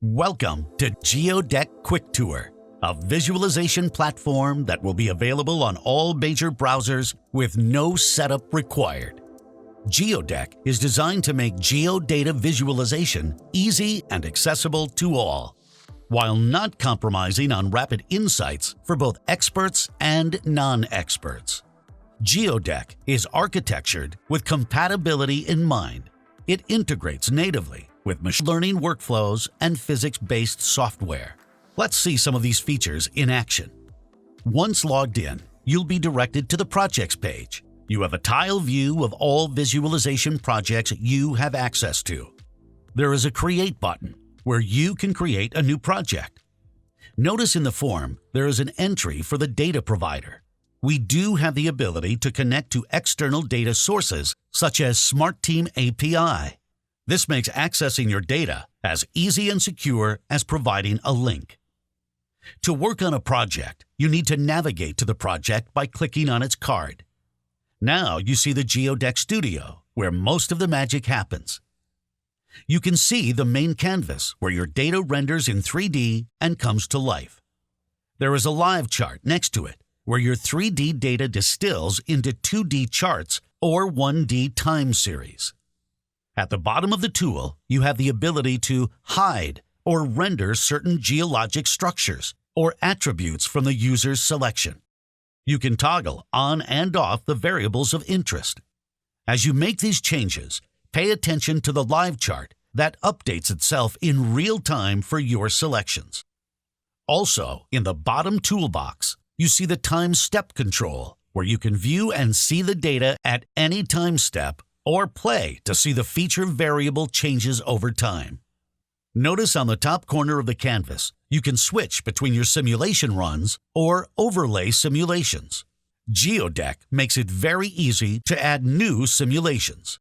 Welcome to GeoDeck Quick Tour, a visualization platform that will be available on all major browsers with no setup required. GeoDeck is designed to make geodata visualization easy and accessible to all, while not compromising on rapid insights for both experts and non-experts. GeoDeck is architectured with compatibility in mind. It integrates natively with machine learning workflows and physics-based software. Let's see some of these features in action. Once logged in, you'll be directed to the Projects page. You have a tile view of all visualization projects you have access to. There is a Create button where you can create a new project. Notice in the form there is an entry for the data provider. We do have the ability to connect to external data sources such as SmartTeam API. This makes accessing your data as easy and secure as providing a link. To work on a project, you need to navigate to the project by clicking on its card. Now you see the GeoDeck Studio, where most of the magic happens. You can see the main canvas where your data renders in 3D and comes to life. There is a live chart next to it, where your 3D data distills into 2D charts or 1D time series. At the bottom of the tool, you have the ability to hide or render certain geologic structures or attributes from the user's selection. You can toggle on and off the variables of interest. As you make these changes, pay attention to the live chart that updates itself in real time for your selections. Also, in the bottom toolbox, you see the time step control, where you can view and see the data at any time step or play to see the feature variable changes over time. Notice on the top corner of the canvas, you can switch between your simulation runs or overlay simulations. GeoDeck makes it very easy to add new simulations.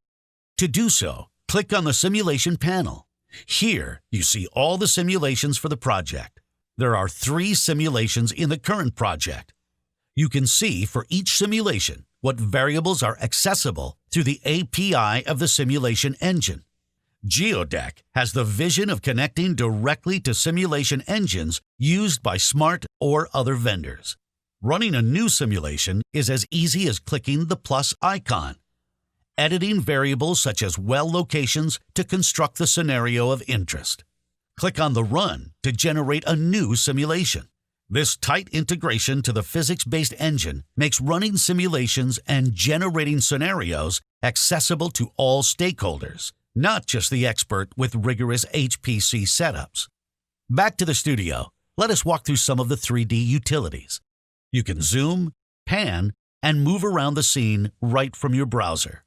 To do so, click on the simulation panel. Here, you see all the simulations for the project. There are 3 simulations in the current project. You can see for each simulation what variables are accessible through the API of the simulation engine. GeoDeck has the vision of connecting directly to simulation engines used by smart or other vendors. Running a new simulation is as easy as clicking the plus icon. Editing variables such as well locations to construct the scenario of interest. Click on the Run to generate a new simulation. This tight integration to the physics-based engine makes running simulations and generating scenarios accessible to all stakeholders, not just the expert with rigorous HPC setups. Back to the studio, let us walk through some of the 3D utilities. You can zoom, pan, and move around the scene right from your browser.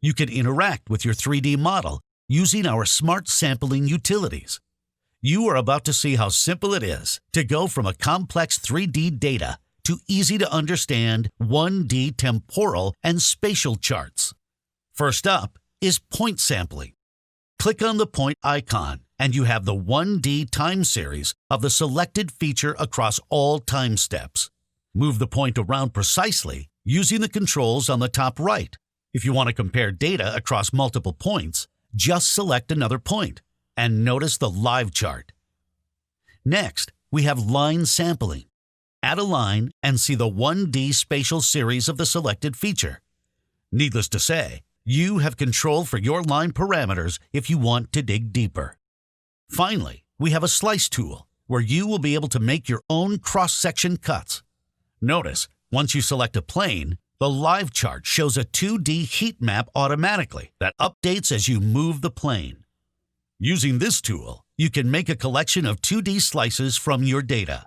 You can interact with your 3D model using our smart sampling utilities. You are about to see how simple it is to go from a complex 3D data to easy-to-understand 1D temporal and spatial charts. First up is point sampling. Click on the point icon, and you have the 1D time series of the selected feature across all time steps. Move the point around precisely using the controls on the top right. If you want to compare data across multiple points, just select another point and notice the live chart. Next, we have line sampling. Add a line and see the 1D spatial series of the selected feature. Needless to say, you have control for your line parameters if you want to dig deeper. Finally, we have a slice tool where you will be able to make your own cross-section cuts. Notice, once you select a plane, the live chart shows a 2D heat map automatically that updates as you move the plane. Using this tool, you can make a collection of 2D slices from your data.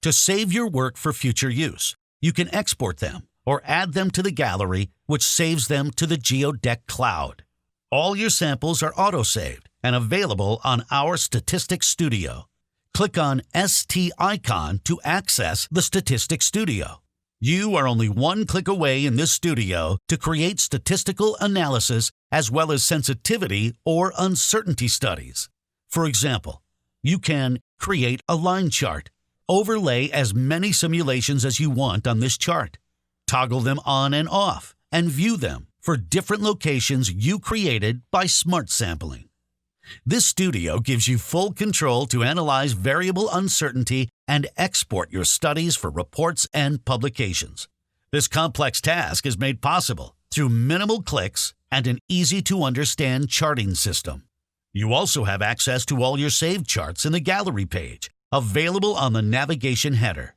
To save your work for future use, you can export them or add them to the gallery, which saves them to the GeoDeck cloud. All your samples are auto-saved and available on our Statistics Studio. Click on ST icon to access the Statistics Studio. You are only one click away in this studio to create statistical analysis as well as sensitivity or uncertainty studies. For example, you can create a line chart, overlay as many simulations as you want on this chart, toggle them on and off, and view them for different locations you created by smart sampling. This studio gives you full control to analyze variable uncertainty and export your studies for reports and publications. This complex task is made possible through minimal clicks and an easy-to-understand charting system. You also have access to all your saved charts in the Gallery page, available on the navigation header.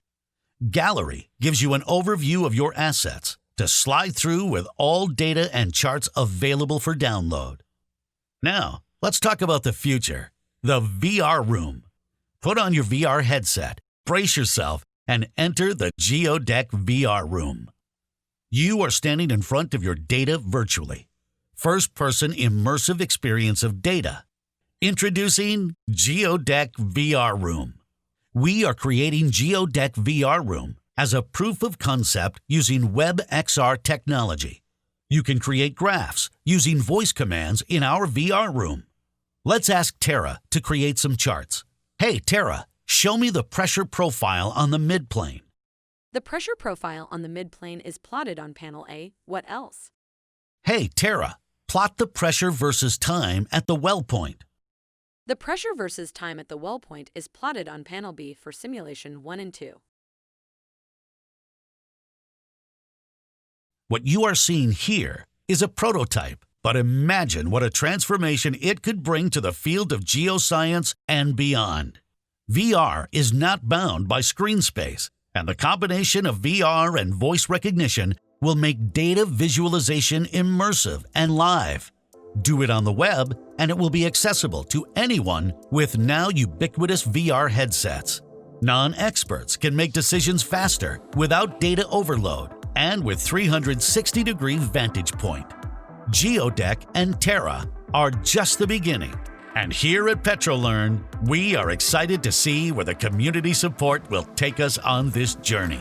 Gallery gives you an overview of your assets to slide through with all data and charts available for download. Now, let's talk about the future, the VR room. Put on your VR headset, brace yourself, and enter the GeoDeck VR room. You are standing in front of your data virtually. First-person immersive experience of data. Introducing GeoDeck VR Room. We are creating GeoDeck VR Room as a proof of concept using WebXR technology. You can create graphs using voice commands in our VR room. Let's ask Tara to create some charts. Hey, Tara, show me the pressure profile on the midplane. The pressure profile on the midplane is plotted on panel A. What else? Hey, Tara, plot the pressure versus time at the well point. The pressure versus time at the well point is plotted on panel B for simulation 1 and 2. What you are seeing here is a prototype, but imagine what a transformation it could bring to the field of geoscience and beyond. VR is not bound by screen space, and the combination of VR and voice recognition will make data visualization immersive and live. Do it on the web, and it will be accessible to anyone with now ubiquitous VR headsets. Non-experts can make decisions faster without data overload and with 360-degree vantage point. GeoDeck and Terra are just the beginning. And here at Petrolern, we are excited to see where the community support will take us on this journey.